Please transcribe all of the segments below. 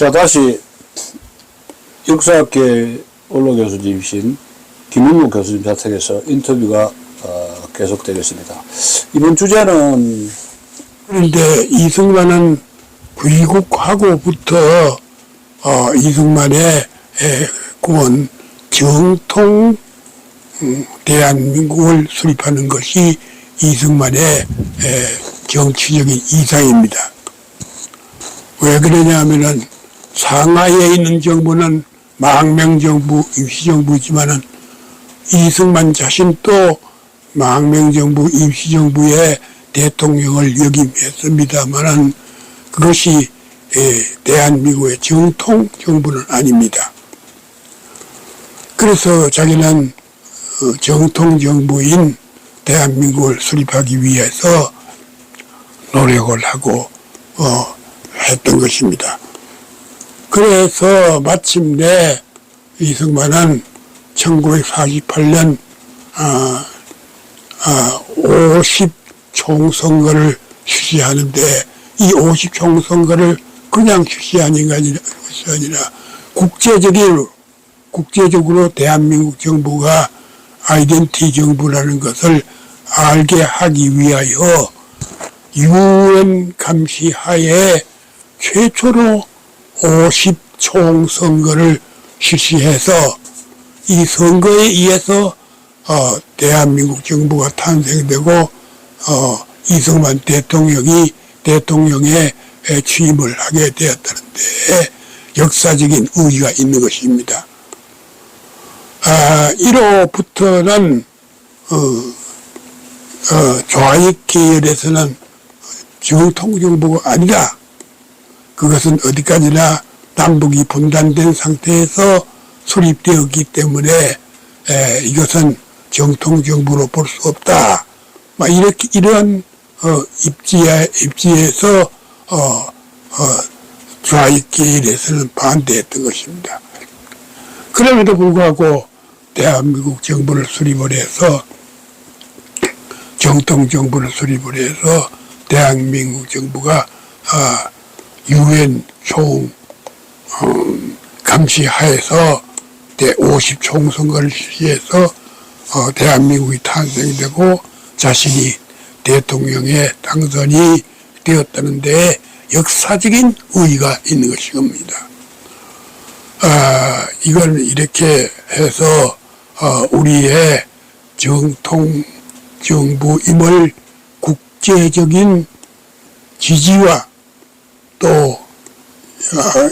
자, 다시 역사학계 원로 교수님이신 김은무 교수님 자택에서 인터뷰가 계속되겠습니다. 이번 주제는 그런데 이승만은 귀국하고부터 이승만의 구원 정통 대한민국을 수립하는 것이 이승만의 정치적인 이상입니다. 왜 그러냐 하면은 상하이에 있는 정부는 망명정부, 임시정부지만은 이승만 자신도 망명정부, 임시정부의 대통령을 역임했습니다만은 그것이 대한민국의 정통 정부는 아닙니다. 그래서 자기는 정통 정부인 대한민국을 수립하기 위해서 노력을 하고 했던 것입니다. 그래서 마침내 이승만은 1948년 50 총선거를 실시하는데 이 50 총선거를 그냥 실시하는 것이 아니라 국제적으로 대한민국 정부가 아이덴티 정부라는 것을 알게 하기 위하여 UN 감시하에 최초로 50 총선거를 실시해서 이 선거에 의해서 대한민국 정부가 탄생되고 이승만 대통령의 취임을 하게 되었다는데 역사적인 의의가 있는 것입니다. 1호부터는 좌익 계열에서는 정통정부가 아니다. 그것은 어디까지나 남북이 분단된 상태에서 수립되었기 때문에 이것은 정통정부로 볼 수 없다. 이러한 입지에서 좌익 계열에서는 반대했던 것입니다. 그럼에도 불구하고 대한민국 정부를 수립을 해서 정통정부를 수립을 해서 대한민국 정부가 UN 총 감시하에서 50 총선거를 실시해서 대한민국이 탄생이 되고 자신이 대통령에 당선이 되었다는 데 역사적인 의의가 있는 것입니다. 이걸 이렇게 해서 우리의 정통 정부임을 국제적인 지지와 또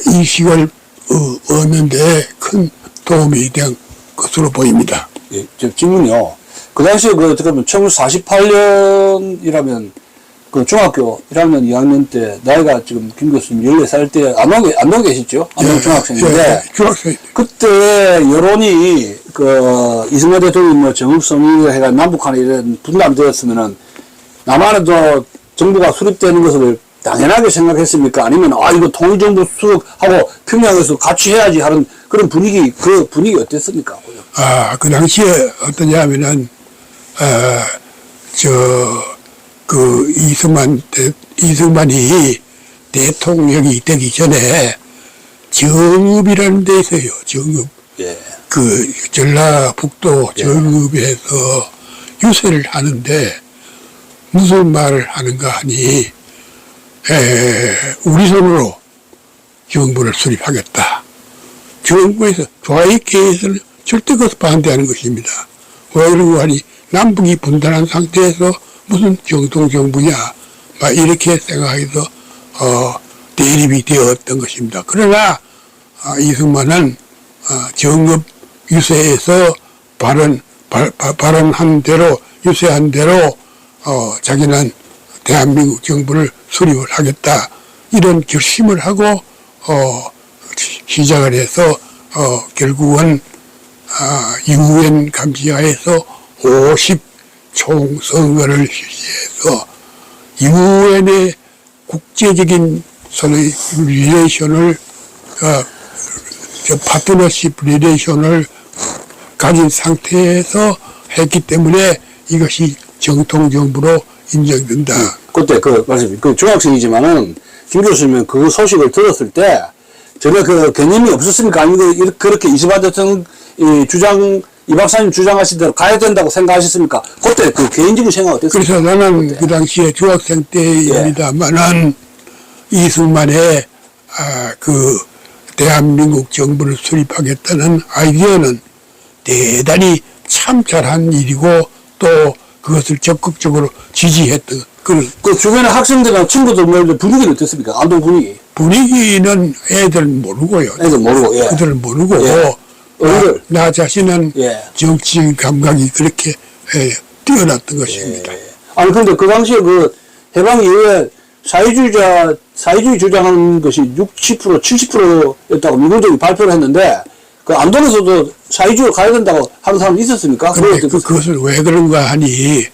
인식을 얻는 데 큰 도움이 된 것으로 보입니다. 예, 질문이요. 그 당시에 그러면 1948년이라면 그 중학교 1학년, 2학년 때 나이가 지금 김 교수님 14살 때 안동 계시죠? 안동 중학생인데 중학생. 그때 여론이 이승만 대통령 정읍성이 해가 남북한에 이런 분단되었으면은 남한에도 정부가 수립되는 것을 당연하게 생각했습니까? 아니면 이거 통일정부 수립하고 평양에서 같이 해야지 하는 그런 분위기, 그 분위기 어땠습니까? 그 당시에 어떠냐면은 이승만이 대통령이 되기 전에 정읍이라는 데 있어요. 정읍. 예. 그 전라북도 정읍에서 유세를 하는데 무슨 말을 하는가 하니 우리 손으로 정부를 수립하겠다. 정부에서 좌익계에서는 절대 그것을 반대하는 것입니다. 왜 그런가 하니 남북이 분단한 상태에서 무슨 정통정부냐 이렇게 생각해서 대립이 되었던 것입니다. 그러나 이승만은 정읍 유세에서 발언한 대로 유세한 대로 자기는 대한민국 정부를 수립을 하겠다 이런 결심을 하고 시작을 해서 결국은 UN 감시하에서 50 총선거를 실시해서 UN의 국제적인 소위 리레이션을 파트너십 리레이션을 가진 상태에서 했기 때문에 이것이 정통정부로 인정된다. 그때 말씀, 중학생이지만은 김 교수님은 그 소식을 들었을 때 전혀 그 개념이 없었습니까? 아니면 그렇게 이승만 대통령 이 박사님 주장하신 대로 가야 된다고 생각하셨습니까? 그때 그 개인적인 생각 어땠습니까? 그래서 나는 그 당시에 중학생 때입니다만은 이승만의 그 대한민국 정부를 수립하겠다는 아이디어는 대단히 참 잘한 일이고 또 그것을 적극적으로 지지했던 그 주변의 학생들이나 친구들 모임들 분위기는 어땠습니까? 안동 분위기는 애들 모르고요. 애들 모르고, 예. 그들 모르고 예. 나 자신은 예. 정치 감각이 그렇게 뛰어났던 것입니다. 아니 근데 그 당시에 그 해방 이후에 사회주의 주장하는 것이 60%, 70%였다고 미국적이 발표를 했는데 그 안동에서도 사회주의로 가야 된다고 하는 사람이 있었습니까? 그런데 그것을 왜 그런가 하니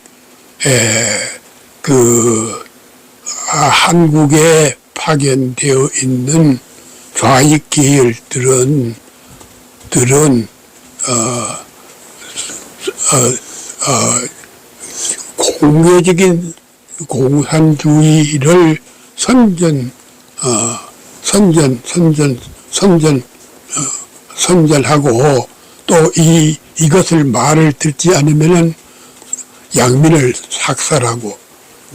한국에 파견되어 있는 좌익 계열들은 공개적인 공산주의를 선전하고 또 이것을 말을 듣지 않으면은 양민을 삭살하고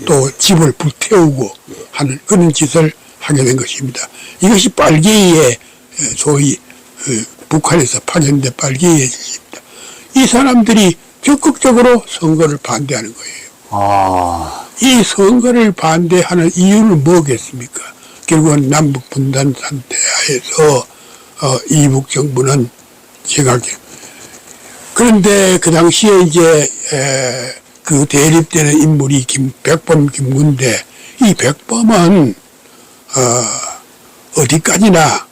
또 집을 불태우고 하는 그런 짓을 하게 된 것입니다. 이것이 빨갱이의 소위 북한에서 파견된 빨갱이의 짓입니다. 이 사람들이 적극적으로 선거를 반대하는 거예요. 이 선거를 반대하는 이유는 뭐겠습니까? 결국은 남북 분단 상태하에서 이북 정부는 그런데 그 당시에 이제 그 대립되는 인물이 백범 김군데 이 백범은 어디까지나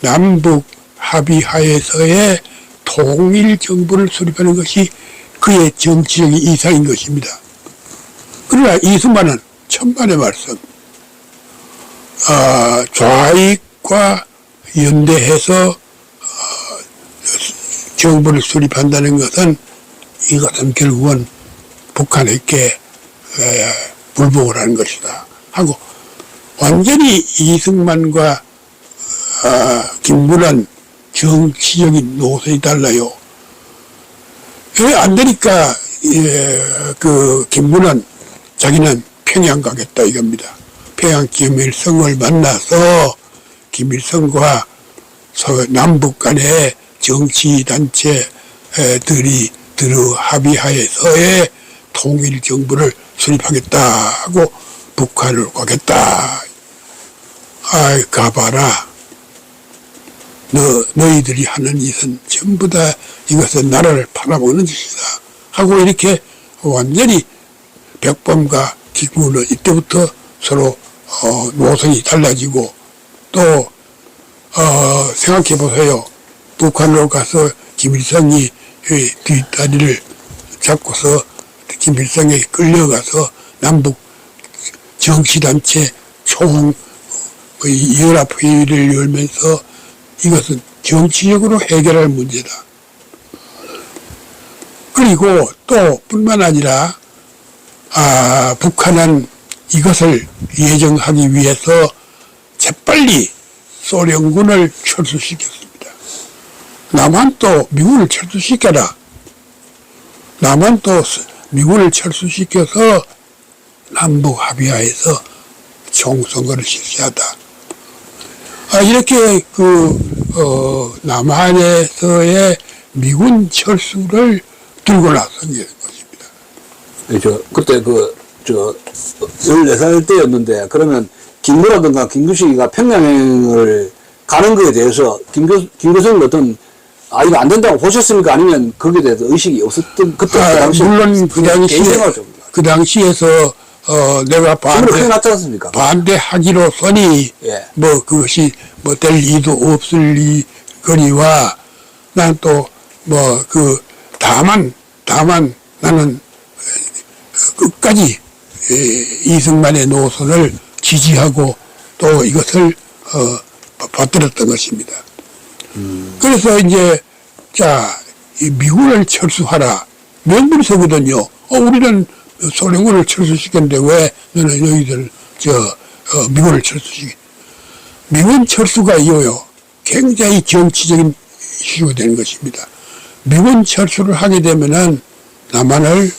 남북 합의하에서의 통일 정부를 수립하는 것이 그의 정치적인 이상인 것입니다. 그러나 이승만은 천만의 말씀, 좌익과 연대해서 정부를 수립한다는 것은 이것은 결국은 북한에게 불복을 하는 것이다 하고 완전히 이승만과 김구는 정치적인 노선이 달라요. 왜 안 되니까 그 김구는 자기는 평양 가겠다 이겁니다. 평양 김일성을 만나서 김일성과 남북 간의 정치단체들이 합의하에서의 통일정부를 수립하겠다 하고 북한을 가겠다. 가봐라. 너희들이 하는 짓은 전부 다 이것은 나라를 팔아먹는 짓이다. 하고 이렇게 완전히 백범과 김구는 이때부터 서로 노선이 달라지고 또 생각해 보세요. 북한으로 가서 김일성이 뒷다리를 잡고서 김일성에 끌려가서 남북 정치단체 연합회의를 열면서 이것은 정치적으로 해결할 문제다. 그리고 또 뿐만 아니라 북한은 이것을 예정하기 위해서 재빨리 소련군을 철수시켰습니다. 남한도 미군을 철수시켜라. 남한도 미군을 철수시켜서 남북 합의하에서 총선거를 실시하다. 이렇게 남한에서의 미군 철수를 들고 나선 것입니다. 그때 14살 때였는데, 그러면 김구라든가 김규식이가 평양을 가는 거에 대해서 김교성은 어떤, 이거 안 된다고 보셨습니까? 아니면 거기에 대해서 의식이 없었던, 그때 당시 물론 그 당시에서 내가 반대하기로서니 예. 그것이 될 리도 없을 거리와 난 또 다만 나는 끝까지 이승만의 노선을 지지하고 또 이것을 받들었던 것입니다. 그래서 이제 이 미군을 철수하라 명분서거든요. 우리는 소련군을 철수시켰는데 왜 너는 너희들 미군을 철수시켜? 미군 철수가 이거요. 굉장히 정치적인 이슈가 되는 것입니다. 미군 철수를 하게 되면은 남한을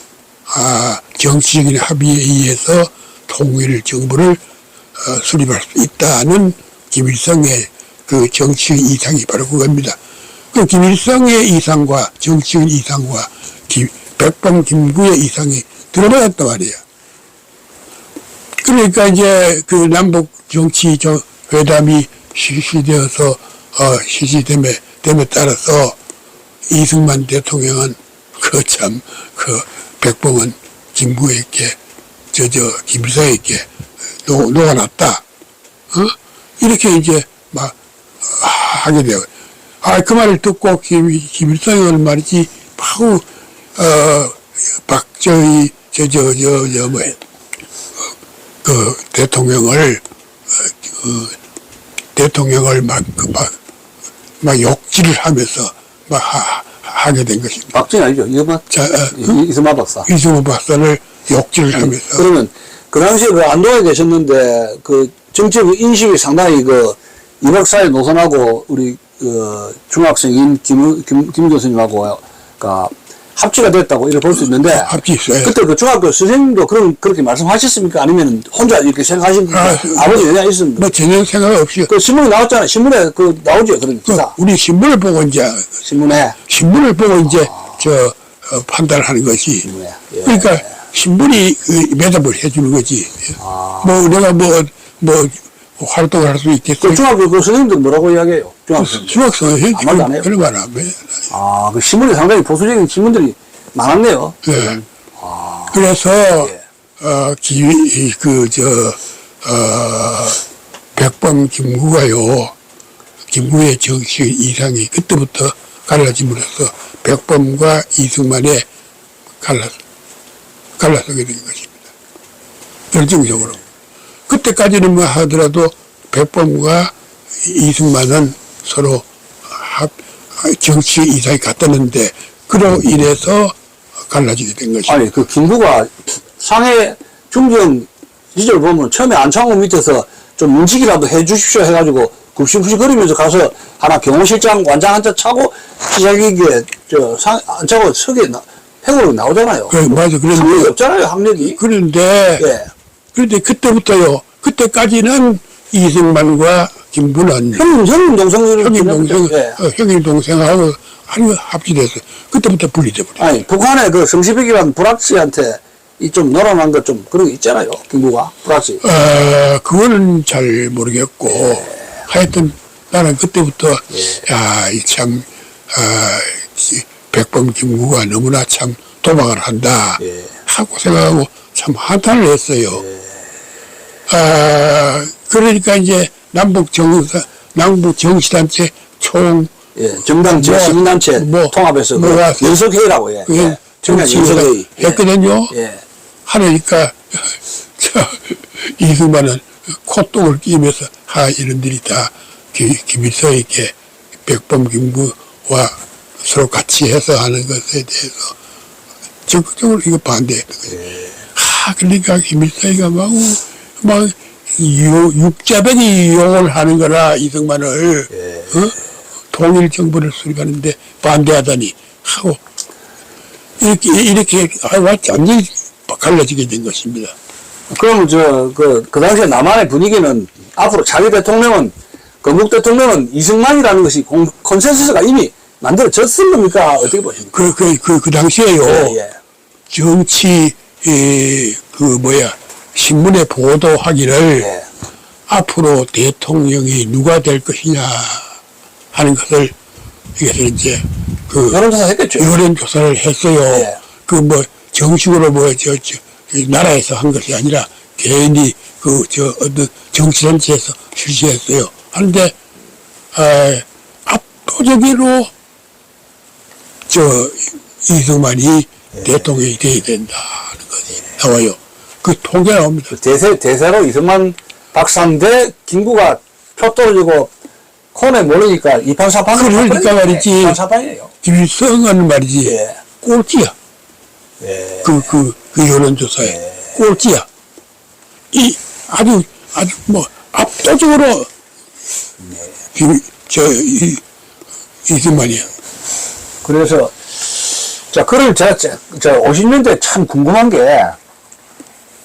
정치적인 합의에 의해서 통일 정부를 수립할 수 있다는 김일성의 그 정치적인 이상이 바로 그겁니다. 그 김일성의 이상과 정치적인 이상과 백범 김구의 이상이 들어맞았단 말이에요. 그러니까 이제 그 남북 정치 회담이 실시되어서 실시됨에 따라서 이승만 대통령은 백범은 김구에게 김일성에게 녹아났다. 이렇게 이제 막 하게 돼요. 그 말을 듣고 김일성은 말이지 바로 박정희 대통령을 막 욕질을 하면서 막 하게 된 것입니다. 박정희 아니죠? 이승만 박사. 이승만 박사를 욕질을 하면서. 그러면 그 당시에 그 안동에 계셨는데 그 정치적 인식이 상당히 이 박사의 노선하고 우리 중학생인 김 교수님하고 합치가 됐다고 이렇게 볼 수 있는데 합치있어요. 그때 그 중학교 선생님도 그렇게 말씀하셨습니까? 아니면 혼자 이렇게 생각하신 아버지 영향이 있습니까? 뭐 전혀 생각 없이. 그 신문에 나왔잖아요. 신문에 나오죠. 그런 기사. 우리 신문을 보고 이제 신문을 보고 이제 판단하는 것이. 신문에. 예. 그러니까 신문이 매답을 해주는 거지. 뭐 내가 뭐 활동을 할 수 있겠어. 그 중학교 그 선생님들 뭐라고 이야기해요? 중학생 아무 말도 안 해요? 그런 말 안 해. 그 신문이 상당히 보수적인 신문들이 많았네요. 네. 그래서 백범 김구가요. 김구의 정치 이상이 그때부터 갈라짐으로써 백범과 이승만에 갈라서게 된 것입니다. 결정적으로. 그때까지는 뭐 하더라도 백범과 이승만은 서로 정치 이상이 같았는데 그로 인해서 갈라지게 된 것이죠. 아니 그 김구가 상해 중정 시절 보면 처음에 안창호 밑에서 좀 문직이라도 해주십시오 해가지고 굽신굽신거리면서 가서 하나 경호실장 완장 한자 차고 시작이게 안창호 석에 행으로 나오잖아요. 그래, 맞아. 학력이 없잖아요. 학력이. 그런데 그때부터요. 그때까지는 이승만과 김구는 형님 동생하고 합치돼서 그때부터 분리돼 버려. 아니 북한의 그 성시백이라는 불악시한테 이 좀 놀아난 것 좀 그런 게 있잖아요. 김구가 불악시. 그거는 잘 모르겠고 하여튼 나는 그때부터 백범 김구가 너무나 참 도박을 한다 하고 생각하고 참 한탄을 했어요. 그러니까 이제 남북 정치단체 정당제 시민단체 통합해서 연석회의라고 해. 정치회의 했거든요. 하니까 이승만은 콧등을 끼면서 이런들이 다 김일성에게 백범 김구와 서로 같이 해서 하는 것에 대해서 적극적으로 이거 반대했던 거예요. 그러니까 김일성이가 막 육자백이 이용을 하는 거라 이승만을 통일 정부를 수립하는데 반대하다니 하고 이렇게 완전히 갈라지게 된 것입니다. 그럼 그 당시에 남한의 분위기는 앞으로 자기 대통령은 건국 대통령은 이승만이라는 것이 컨센서스가 이미 만들어졌을 겁니까? 어떻게 보십니까? 그 당시에요. 정치 신문에 보도하기를 앞으로 대통령이 누가 될 것이냐 하는 것을 이것을 이제 여론조사 했겠죠. 여론조사를 했어요. 정식으로 나라에서 한 것이 아니라 개인이 어떤 정치단체에서 실시했어요. 하는데 압도적으로 이승만이 대통령이 돼야 된다는 것이 나와요. 그 통계가 나옵니다. 대세로 이승만 박사인데 김구가 표 떨어지고 콘에 모르니까 2판4판 그러니까 말이지. 2판4판이에요. 김일성은 말이지. 꼴찌야. 그 여론조사에 꼴찌야. 아주 압도적으로 이승만이요. 그래서, 자, 그걸 제가 50년대 참 궁금한 게,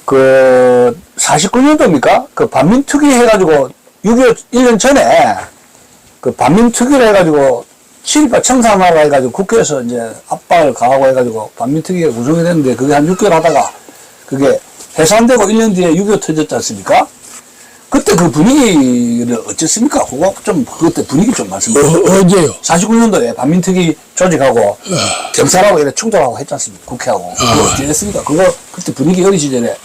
49년도입니까? 그 반민특위 해가지고, 6.25 1년 전에, 그 반민특위를 해가지고, 친일파 청산하라 해가지고, 국회에서 이제 압박을 가하고 해가지고, 반민특위가 구성이 됐는데, 그게 한 6개월 하다가, 그게 해산되고 1년 뒤에 6.25 터졌지 않습니까? 그때 그 분위기를 어쨌습니까? 그때 분위기 좀 말씀해 주세요. 언제요? 49년도에 반민특위 조직하고 경찰하고 이렇게 충돌하고 했지 않습니까? 국회하고. 그거 어떻게 됐습니까? 그때 분위기 어린 시절에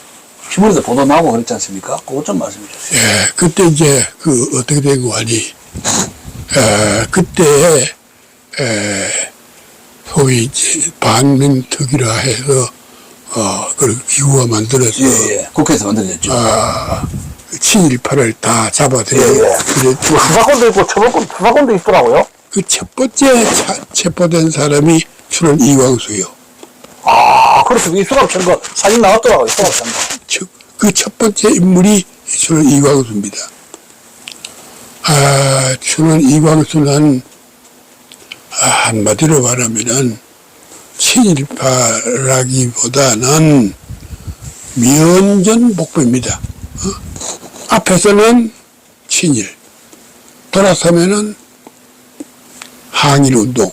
신문에도 보도 나오고 그랬지 않습니까? 그거 좀 말씀해 주세요. 예, 그때 이제 어떻게 된 거 아니? 그때 소위 이제 반민특위라 해서 그 기구가 만들어서 예. 국회에서 만들어졌죠. 친일파를 다 잡아들여요. 그랬죠. 뭐 수사권도 있고 수사권도 있더라고요. 그 첫 번째 체포된 사람이 출은 이광수요. 그렇죠. 이 수갑 거 사진 나왔더라고요. 수갑 찬 거. 그 첫 번째 인물이 출은 이광수입니다. 출은 이광수는 한마디로 말하면은 친일파라기보다는 면전복부입니다. 앞에서는 친일, 돌아서면은 항일운동,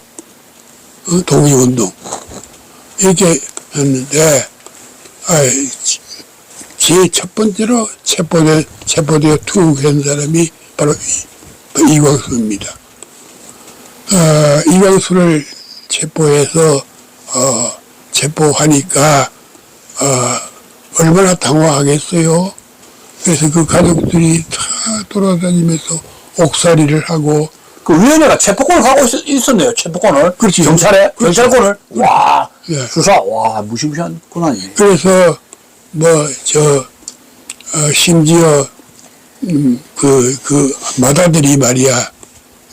독립운동 이렇게 했는데 제일 첫 번째로 체포되어 투옥한 사람이 바로 이광수입니다. 이광수를 체포하니까 얼마나 당황하겠어요. 그래서 그 가족들이 다 돌아다니면서 옥살이를 하고. 그 위원회가 체포권을 갖고 있었네요. 체포권을. 그렇지. 경찰에. 경찰권을. 와. 예. 수사. 와, 무시무시한 권한이. 그래서, 심지어, 마다들이 말이야.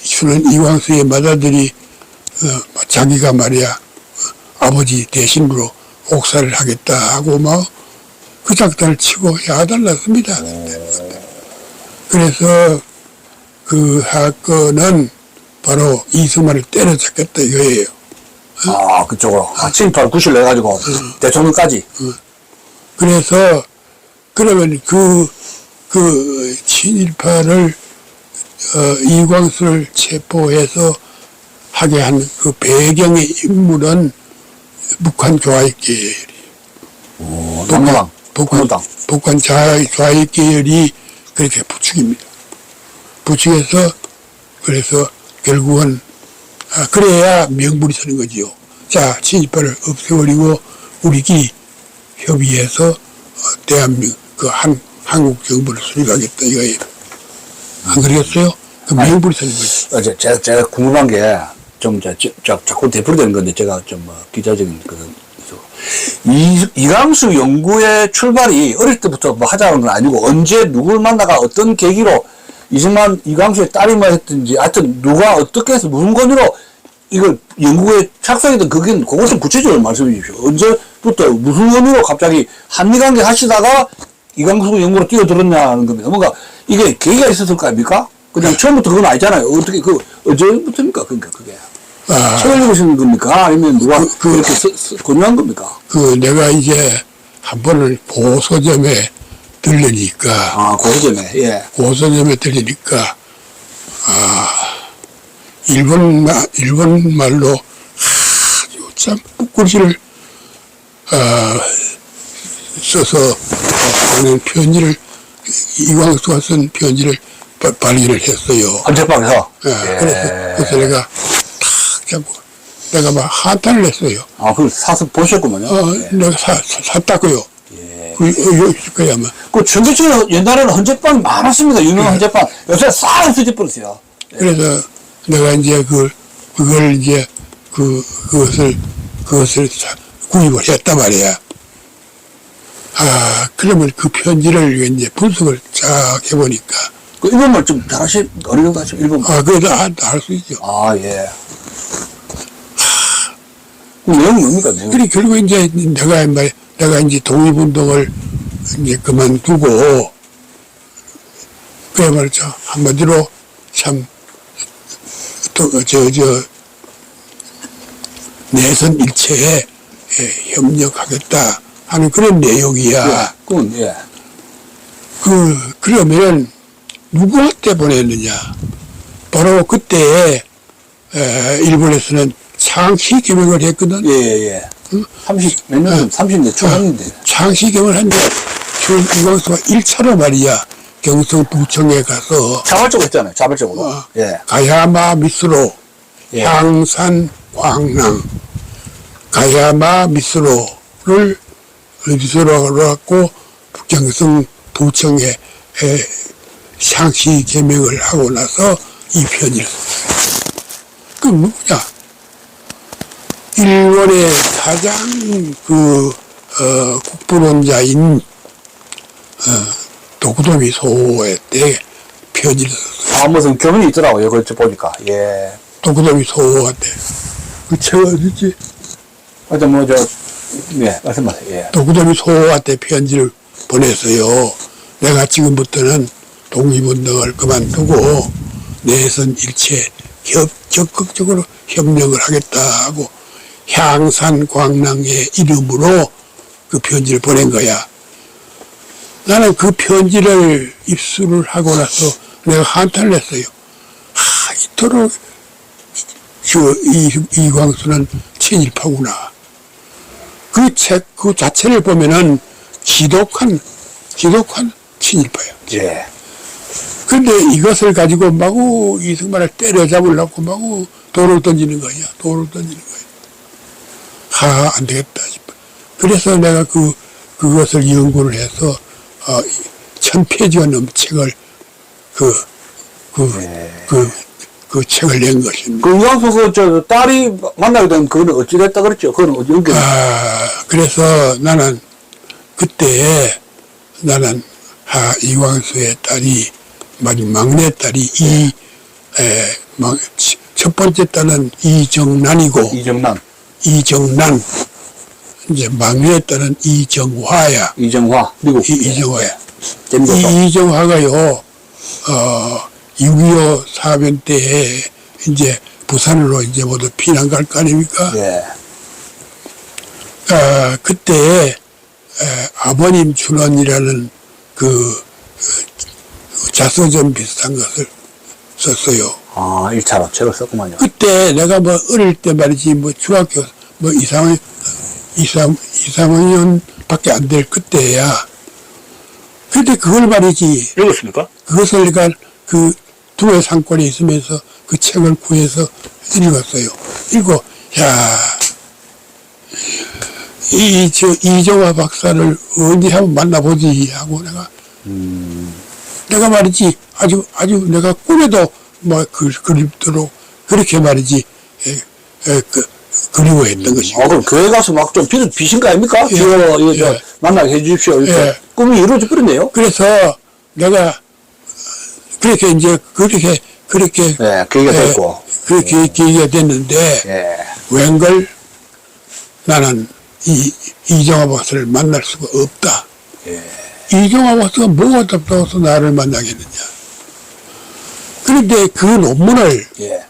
주는 이광수의 마다들이, 자기가 말이야. 아버지 대신으로 옥살을 하겠다 하고 그 작단을 치고 야단났습니다. 그래서 그 사건은 바로 이승만을 때려잡겠다 이거예요. 그쪽으로. 친일파를 구실을 해가지고 대통령까지. 그래서 그러면 그 친일파를 이광수를 체포해서 하게 한 그 배경의 인물은 북한 좌익 계열이. 북한 좌익 계열이 그렇게 부추깁니다. 부추겨서 그래서 결국은 그래야 명분이 서는 거지요. 자, 친일파를 없애버리고 우리끼리 협의해서 대한민국 한국 정부를 수립하겠다 이거예요. 안 그러겠어요? 그 명분이 서는 거지. 제가 궁금한 게 좀 자꾸 되풀이되는 건데 제가 좀 기자적인 그런. 이광수 연구의 출발이 어릴 때부터 하자는 건 아니고 언제 누굴 만나가 어떤 계기로 이광수의 딸이만 했든지 하여튼 누가 어떻게 해서 무슨 권유로 이걸 연구에 착수했든 그것 좀 구체적으로 말씀해 주십시오. 언제부터 무슨 권유로 갑자기 한미관계 하시다가 이광수 연구로 뛰어들었냐는 겁니다. 뭔가 이게 계기가 있었을 거 아닙니까? 그냥 처음부터 그건 아니잖아요. 어떻게 언제부터입니까? 그러니까 그게. 책을 읽으시는 겁니까? 아니면 누가 그렇게 권유한 겁니까? 내가 이제 한 번은 고서점에 들르니까. 고서점에, 예. 고서점에 들리니까, 일본 말로 아주 참 붓글씨를, 써서 하는 편지를, 이광수가 쓴 편지를 발견을 했어요. 헌책방에서? 그래서 내가 자꾸 내가 막 한탄을 했어요. 그걸 사서 보셨구만요. 내가 샀다고요. 예. 거야 아마. 그 전국적으로 옛날에는 헌책방이 많았습니다. 유명한 헌책방. 요새 싹 없어져 버렸어요. 그래서 내가 이제 그걸 이제 그것을 구입을 했단 말이야. 그러면 그 편지를 이제 분석을 쫙 해보니까. 그 일본말 좀 어느 정도 하시죠? 일본말. 그래도 할 수 있죠. 예. 그 내용이 뭡니까? 그래, 결국 이제 내가 이제 독립운동을 이제 그만두고, 그야말로 한마디로 참, 내선 일체에 협력하겠다 하는 그런 내용이야. 예. 그건, 예. 그러면 누구한테 보냈느냐? 바로 그때 일본에서는 창씨 개명을 했거든. 예. 응? 30몇 년, 30년 초반인데. 창씨 개명을 했는데 이광수가 1차로 말이야 경성 부청에 가서 자발적으로 했잖아요. 자발적으로. 예. 가야마 미스로 예. 향산 광랑 가야마 미스로를 갖고 경성 부청에 상시 개명을 하고 나서 이 편지를 썼어요. 그 누구냐? 일본의 가장 국부론자인 도쿠도미 소호한테 편지를 썼어요. 아, 무슨 교문이 있더라고요. 이걸 보니까. 예. 도쿠도미 소호한테. 그 책 어디지? 하여튼 예, 말씀하세요. 예. 도쿠도미 소호한테 편지를 보냈어요. 내가 지금부터는 독립운동을 그만두고 내선 일체 적극적으로 협력을 하겠다 하고 향산 광랑의 이름으로 그 편지를 보낸 거야. 나는 그 편지를 입수를 하고 나서 내가 한탄을 했어요. 이토록 이광수는 친일파구나. 그 책, 그 자체를 보면은 지독한 친일파야. 예. 근데 이것을 가지고 마구 이승만을 때려잡으려고 마구 돌을 던지는 거야. 안 되겠다 싶어. 그래서 내가 그것을 연구를 해서 1000페이지가 넘는 책을 그 책을 낸 것입니다. 그 이광수 딸이 만나게 된 그거는 어찌 됐다 그랬죠? 그거는 어디 연결? 그래서 나는 그때 이광수의 딸이 막내 딸이 첫 번째 딸은 이정란이고 이정란 이제 막내 딸은 이정화야. 이정화 미국 이정화야. 재밌었어. 이정화가요 6.25 사변 때에 이제 부산으로 이제 모두 피난 갈 거 아닙니까? 예. 그때 아버님 준원이라는 그 자서전 비슷한 것을 썼어요. 아, 1차로 책을 썼구만요. 그때 내가 어릴 때 말이지 중학교 2, 3학년 밖에 안 될 그때야. 근데 그걸 말이지. 읽었습니까? 그것을 내가 그 두의 상권에 있으면서 그 책을 구해서 읽었어요. 이정화 박사를 언제 한번 만나보지 하고 내가 말이지 아주 내가 꿈에도 그립도록 그렇게 말이지 그리워했던 것이고. 그럼 교회 가서 막 좀 비신 거 아닙니까? 예. 만나게 해주십시오. 이렇게 예. 꿈이 이루어져 버렸네요. 그래서 내가 그렇게 예, 계기가 됐고. 그렇게 계기가 됐는데 예. 웬걸 나는 이정화 박사를 만날 수가 없다. 예. 이정화 박사가 뭐가 답답해서 나를 만나겠느냐. 그런데 그 논문을 예.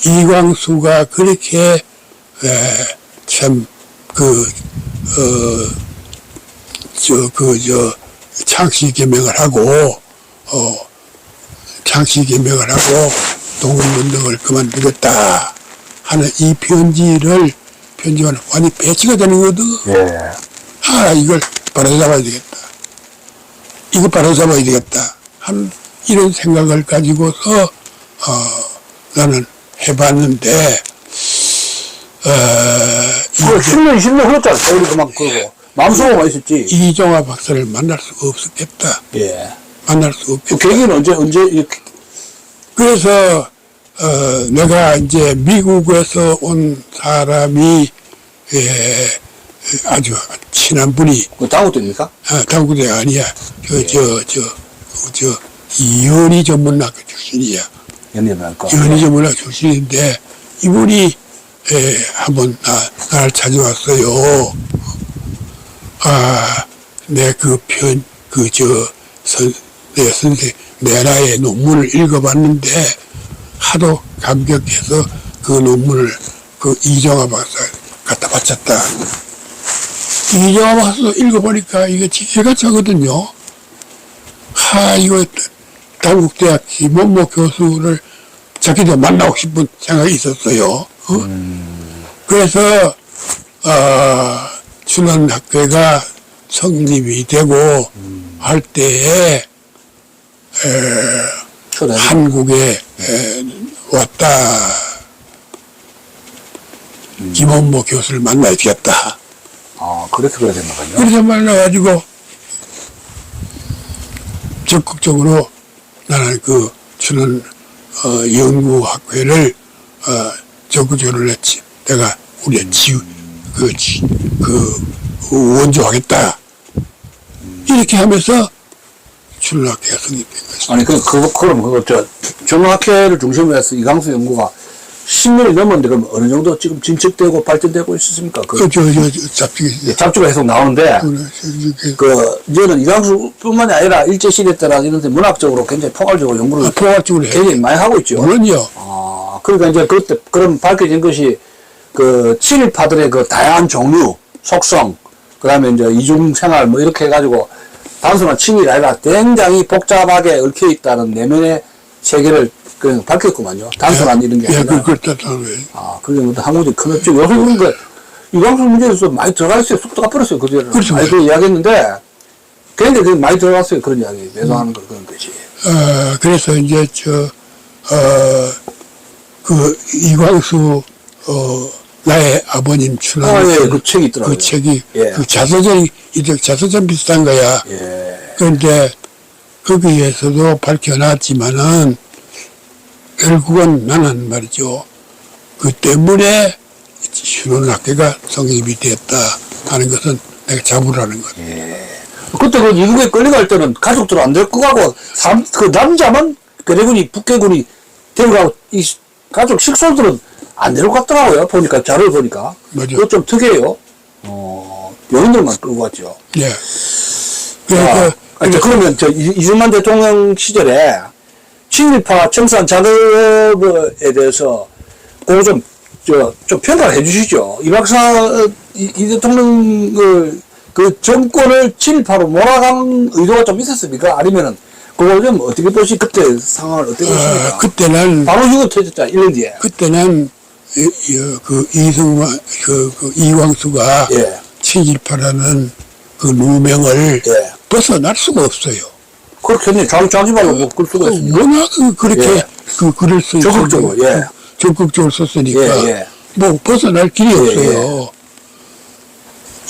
이광수가 그렇게 참 창씨 개명을 하고 독립운동을 그만두겠다 하는 이 편지가 완전히 배치가 되는 거거든. 예. 이걸 바로잡아야 되겠다 하는 이런 생각을 가지고서 나는 해봤는데 그걸 10년 흘렀잖아. 세월이 그만큼 그러고. 마음속으로만 있었지. 이정화 박사를 만날 수가 없었겠다. 예. 만날 수가 그 없겠다. 계기는 언제 이렇게. 그래서 내가 이제 미국에서 온 사람이 아주 친한 분이 그 당구대입니까? 당구대 아니야. 연희 전문학교 출신이야. 연예부랄까. 연희 전문학교 출신인데 이분이 한번 나를 찾아왔어요. 내라의 논문을 읽어봤는데 하도 감격해서 그 논문을 그 이정화 박사 갖다 바쳤다. 이정화 박사 읽어보니까 이게 지혜가 차거든요. 이거 단국대학 김원모 교수를 자기도 만나고 싶은 생각이 있었어요. 그래서 춘원학회가 성립이 되고 할 때에 한국에 왔다. 김원모 교수를 만나야 되겠다. 그렇게 그래야 되는 거군요. 그래서 만나가지고 적극적으로 나는 그 춘원 연구학회를 적극적으로 했지. 내가 우리 원조하겠다. 이렇게 하면서 춘원학회가 성립된 것이다. 아니, 그럼 정학회를 중심으로 해서 이광수 연구가 10년이 넘었는데, 그럼 어느 정도 지금 진척되고 발전되고 있었습니까? 잡지가 계속 나오는데, 이제는 이광수뿐만이 아니라 일제시대 때나 이런 데 문학적으로 굉장히 포괄적으로 연구를 굉장히 많이 하고 있죠. 물론요. 그러니까 이제 그때, 그럼 밝혀진 것이 친일파들의 다양한 종류, 속성, 그 다음에 이제 이중생활 이렇게 해가지고 단순한 친일이 아니라 굉장히 복잡하게 얽혀있다는 내면의 세계를 밝혔구만요. 단순한 이런 게 아니라. 그게 한국이 큰 업적. 요새 보니까 이광수 문제에서 많이 들어가 있어요. 속도가 벌었어요. 그렇죠. 많이 이야기했는데, 굉장히 많이 들어갔어요. 그런 이야기. 매도하는 그런 것이. 그래서 이제 이광수, 나의 아버님 춘원. 예, 그 책이 있더라고요. 그 책이, 예. 자서전 비슷한 거야. 예. 그런데 거기에서도 밝혀놨지만은, 결국은 나는 말이죠. 그 때문에 춘원학회가 성립이 됐다 하는 것은 내가 자부라는 거예요. 예. 그때 이국에 끌려갈 때는 가족들 안 데리고 가고, 그 남자만 괴뢰군이, 북괴군이 데려가고, 이 가족 식솔들은 안 데려갔더라고요. 보니까, 자료를 보니까. 맞아. 그거 좀 특이해요. 여인들만 끌고 갔죠. 예. 그러니까, 그러면 이승만 대통령 시절에 친일파 청산 작업에 대해서 그거 좀 평가를 해 주시죠. 이 박사, 이 대통령을, 그 정권을 친일파로 몰아간 의도가 좀 있었습니까? 아니면은, 그거 좀 어떻게 그때 상황을 어떻게 보십니까? 그때는, 바로 이거 터졌잖아, 1년 뒤에. 그때는, 이광수가 예. 친일파라는 그 누명을 예. 벗어날 수가 없어요. 그렇겠네. 자기 말로 끌 수가 있습니다. 워낙 그렇게 예. 글을 쓰고 적극적으로, 예. 적극적으로 썼으니까 예, 예. 뭐 벗어날 길이 예, 없어요.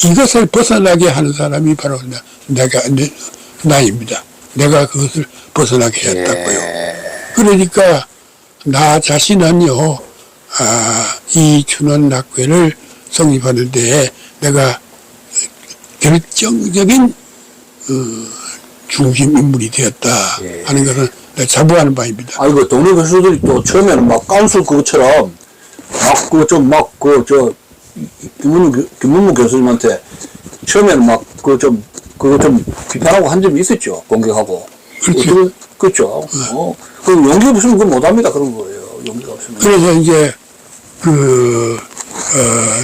이것을 벗어나게 하는 사람이 바로 나입니다. 내가 그것을 벗어나게 했다고요. 예. 그러니까 나 자신은요, 이 춘원학회를 성립하는 데에 내가 결정적인 중심 인물이 되었다 하는 것은 내가 자부하는 바입니다. 아이고, 동네 교수들이 또 처음에는 막 깐술 그것처럼 김문무 교수님한테 처음에는 그거 좀 비판하고 한 점이 있었죠. 공격하고. 그렇죠. 그렇죠. 그 용기 없으면 그건 못합니다. 그런 거예요. 용기가 없으면. 그래서 이제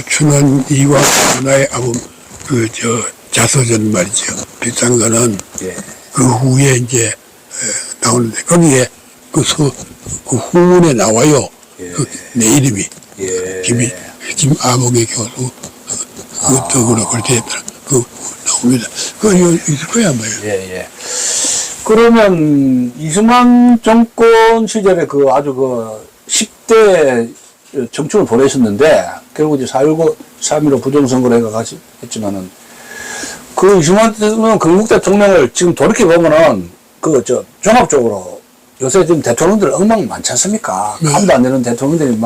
춘원 이광수 나의 아범 자서전 말이죠. 비싼 거는 예. 그 후에 이제 나오는데 거기에 그 후문에 나와요. 예. 내 이름이 예. 김아봉의 교수 그 덕으로 그렇게 했더라. 그 나옵니다. 그거 있을 거야 뭐예요. 예. 그러면 이승만 정권 시절에 아주 10대 정충을 보내셨는데 결국 이제 4.15 부정선거를 했지만은 그 이승만 대통령 건국 대통령을 지금 돌이켜보면은 종합적으로 요새 지금 대통령들 엉망 많지 않습니까? 감도 안 되는 대통령들이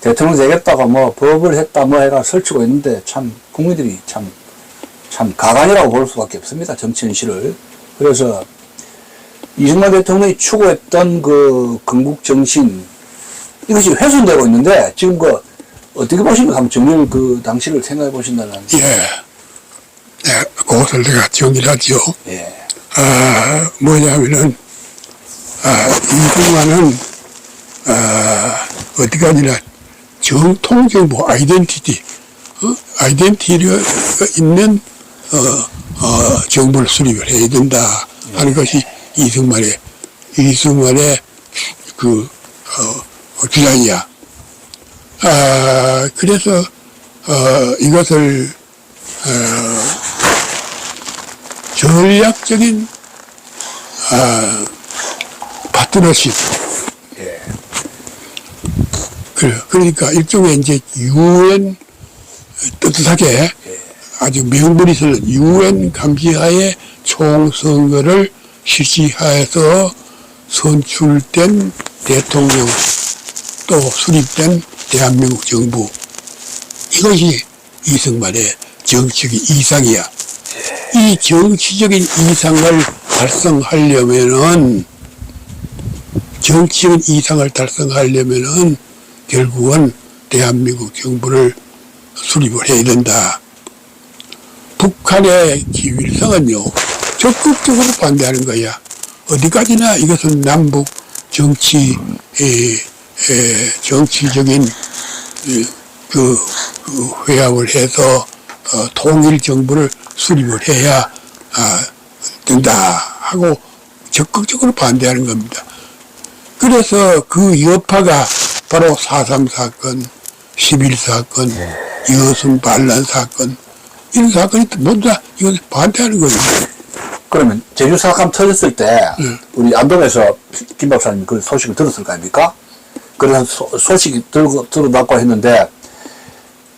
대통령 되겠다고 법을 했다 해가 설치고 있는데 참 국민들이 참 가관이라고 볼 수밖에 없습니다. 정치 현실을. 그래서 이승만 대통령이 추구했던 그 건국 정신 이것이 훼손되고 있는데 지금 어떻게 보십니까? 한번 정리를 당시를 생각해 보신다면. 예. 그것을 내가 정리를 하죠. 예. 뭐냐면은 이승만은 어디까지나 정통정부 아이덴티티가 있는 정부를 수립을 해야 된다 하는 것이 이승만의 그 주장이야. 그래서 이것을 전략적인 파트너십. 그러니까 일종의 이제 유엔 뜨뜻하게 아주 명분이 있는 유엔 감시하에 총선거를 실시하여서 선출된 대통령 또 수립된 대한민국 정부, 이것이 이승만의 정치적 이상이야. 이 정치적인 이상을 달성하려면은 결국은 대한민국 정부를 수립을 해야 된다. 북한의 김일성은요, 적극적으로 반대하는 거야. 어디까지나 이것은 남북 정치적인 그 회합을 해서 통일 정부를 수립을 해야 된다 하고 적극적으로 반대하는 겁니다. 그래서 그 여파가 바로 4.3 사건, 11사건, 여순 반란 사건, 이런 사건이 모두 다 이걸 반대하는 거예요. 그러면 제주 사건 터졌을 때 우리 안동에서 김 박사님 그 소식을 들었을 거 아닙니까? 그래서 소식이 들어받고 했는데,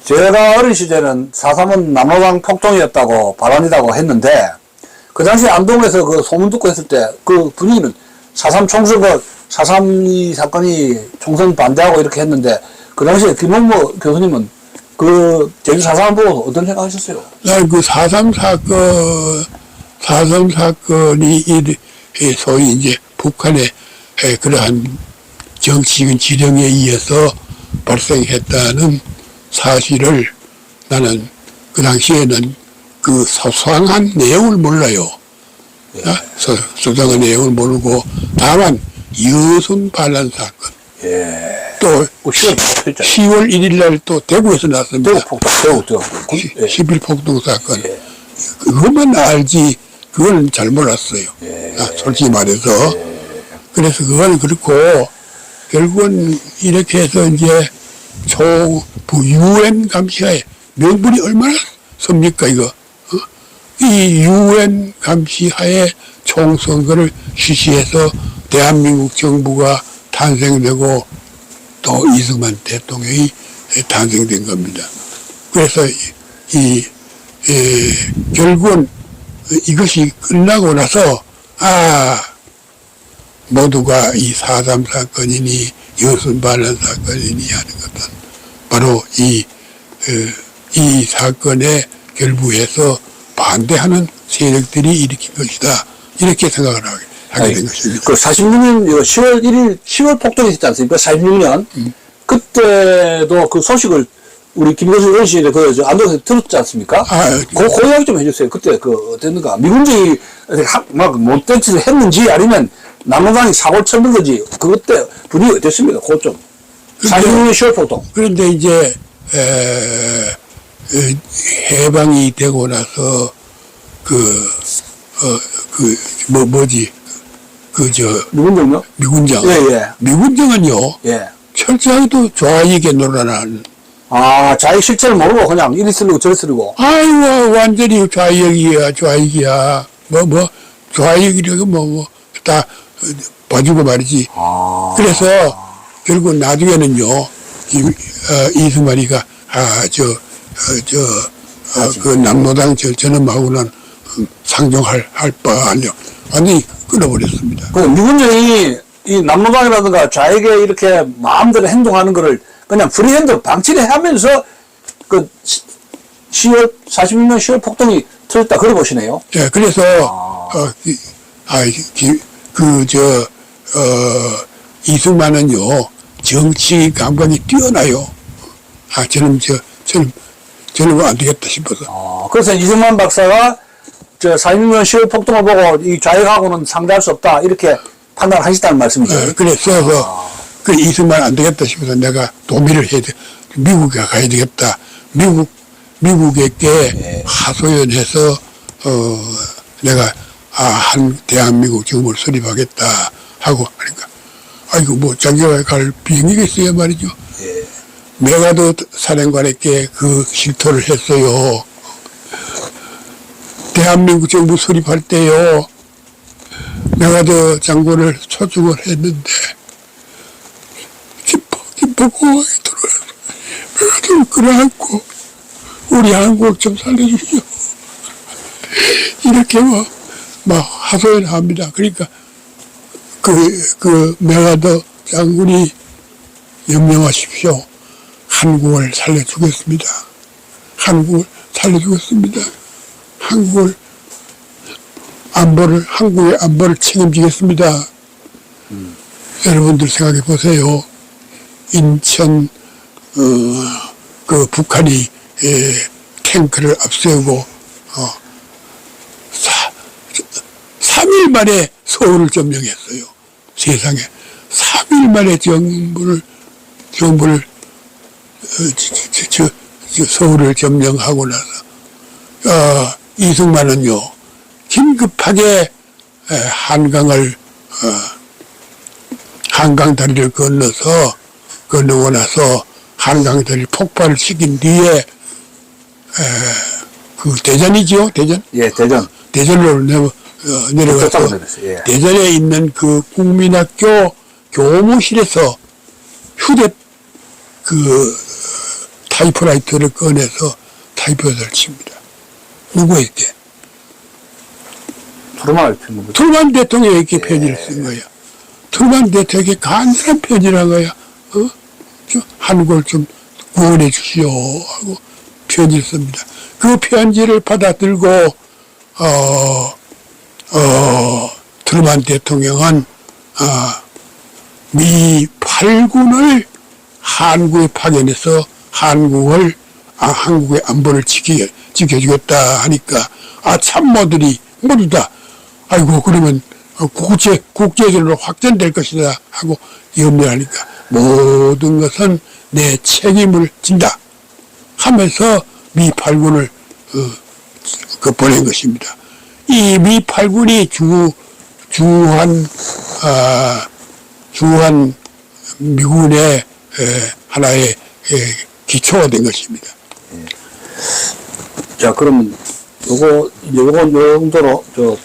제가 어린 시절에는 4.3은 남로당 폭동이었다고 발언이라고 했는데, 그 당시 안동에서 그 소문 듣고 했을 때 그 분위기는 4.3 총선, 4.3 사건이 총선 반대하고 이렇게 했는데, 그 당시에 김홍모 교수님은 그 제주 4.3 보고 어떤 생각하셨어요? 난 그 4.3 사건이 소위 이제 북한의 그러한 정치적인 지령에 의해서 발생했다는 사실을 나는 그 당시에는 그 소상한 내용을 몰라요. 소상한 내용을 모르고 다만 여순 반란 사건, 또 10월 1일 날 또 대구에서 났습니다. 대구. 11 폭동 사건. 그것만 알지 그건 잘 몰랐어요. 솔직히 말해서. 그래서 그건 그렇고 결국은 이렇게 해서 이제 유엔 감시하에 명분이 얼마나 섭니까 이거. 이 유엔 감시하에 총선거를 실시해서 대한민국 정부가 탄생되고 또 이승만 대통령이 탄생된 겁니다. 그래서 결국은 이것이 끝나고 나서 모두가 이 4.3 사건이니 여순 반란 사건이니 하는 것은 바로 이 사건에 결부해서 반대하는 세력들이 일으킨 것이다. 이렇게 생각을 하게 된 것입니다. 그 46년 10월 1일 10월 폭동이 있지 않습니까? 46년. 그때도 그 소식을 우리 김교수 어르신이 그 안동에서 들었지 않습니까? 그 이야기 좀 해주세요. 그때 그 어땠는가? 미군정이 막 못된 짓을 했는지 아니면 남로당이 사고를 쳤는 건지 그때 분위기 어땠습니까? 그것 좀. 46년 10월 폭동. 그런데 이제 해방이 되고 나서 미군정요? 미군정. 예. 미군정은요. 예. 철저하게도 좌익에 놀아나는. 자익 실체를 모르고 그냥 이리 쓰려고 저리 쓰려고. 아이고, 완전히 좌익이야. 좌익이라고 다 봐주고 말이지. 그래서 결국 나중에는요, 이승만이가, 그 남로당 전험하고는 상종할 바 아니요. 완전히 끊어버렸습니다. 그 미군정이 이 남로당이라든가 좌익에 이렇게 마음대로 행동하는 거를 그냥 프리핸드로 방치를 하면서 그 46년 10월 폭동이 터졌다 그래 보시네요. 예, 그래서 이승만은요 정치 감각이 뛰어나요. 저는 안 되겠다 싶어서. 그래서 이승만 박사가 46년 10월 폭동을 보고 이 좌익하고는 상대할 수 없다 이렇게 판단하셨다는 말씀이죠. 그래서 그 있으면 안 되겠다 싶어서 내가 도미를 해야 돼. 미국에 가야 되겠다. 미국에게 하소연해서 내가 한 대한민국 정부를 수립하겠다 하고 하니까 아이고 뭐 장기화에 갈 비행기가 있어야 말이죠. 메가더 사령관에게 그 실토를 했어요. 대한민국 정부 수립할 때요. 메가더 장군을 초청을 했는데 기뻐 공항에 들어와서 메가더를 끌어안고 우리 한국 좀 살려주시오. 이렇게 막 하소연합니다. 그러니까 그 메가더 장군이 명령하십시오. 한국을 살려주겠습니다. 한국을 살려주겠습니다. 한국의 안보를 책임지겠습니다. 여러분들 생각해 보세요. 인천, 그 북한이 탱크를 앞세우고, 3일 만에 서울을 점령했어요. 세상에. 3일 만에 서울을 점령하고 나서, 이승만은요, 긴급하게 한강다리를 건너고 나서 한강다리를 폭발을 시킨 뒤에, 그 대전이죠, 대전? 예, 대전. 대전으로 내려가서 예. 대전에 있는 그 국민학교 교무실에서 타이프라이터를 꺼내서 타이프라이터를 칩니다. 누구에게? 트루만 대통령에게 편지를 쓴 거야. 트루만 대통령에게 간절한 편지를 한 거야. 한국을 좀 구원해 주시오 하고 편지를 씁니다. 그 편지를 받아들고 트루만 대통령은 미 8군을 한국에 파견해서 한국의 안보를 지켜주겠다 하니까 참모들이 모두 다 아이고 그러면 국제적으로 확전될 것이다 하고 염려하니까 모든 것은 내 책임을 진다 하면서 미 8군을 보낸 것입니다. 이 미 8군이 주한 미군의 하나의 기초가 된 것입니다. 자, 그러면 요거 정도로